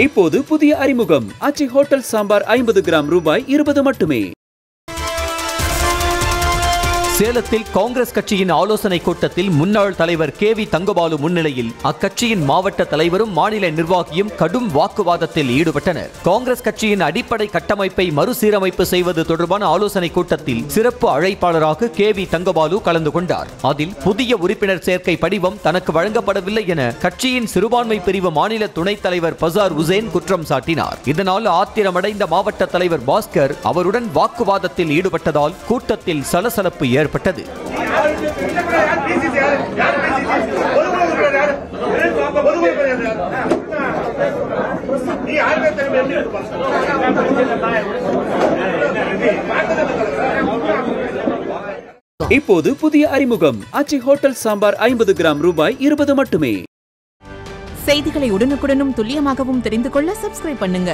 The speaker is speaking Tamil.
இப்போது புதிய அறிமுகம் ஆச்சி ஹோட்டல் சாம்பார் 50 கிராம் ரூபாய் 20 மட்டுமே. சேலத்தில் காங்கிரஸ் கட்சியின் ஆலோசனை கூட்டத்தில் முன்னாள் தலைவர் KV தங்கபாலு முன்னிலையில் அக்கட்சியின் மாவட்ட தலைவரும் மாநில நிர்வாகியும் கடும் வாக்குவாதத்தில் ஈடுபட்டனர். காங்கிரஸ் கட்சியின் அடிப்படை கட்டமைப்பை மறுசீரமைப்பு செய்வது தொடர்பான ஆலோசனை கூட்டத்தில் சிறப்பு அழைப்பாளராக KV தங்கபாலு கலந்து கொண்டார். அதில் புதிய உறுப்பினர் சேர்க்கை படிவம் தனக்கு வழங்கப்படவில்லை என கட்சியின் சிறுபான்மை பிரிவு மாநில துணைத் தலைவர் பசார் உசேன் குற்றம் சாட்டினார். இதனால் ஆத்திரமடைந்த மாவட்ட தலைவர் பாஸ்கர் அவருடன் வாக்குவாதத்தில் ஈடுபட்டதால் கூட்டத்தில் சலசலப்பு ஏற்பட்டது. இப்போது புதிய அறிமுகம் ஆச்சி ஹோட்டல் சாம்பார் 50 கிராம் ரூபாய் 20 மட்டுமே. செய்திகளை உடனுக்குடனும் துல்லியமாகவும் தெரிந்து கொள்ள சப்ஸ்கிரைப் பண்ணுங்க.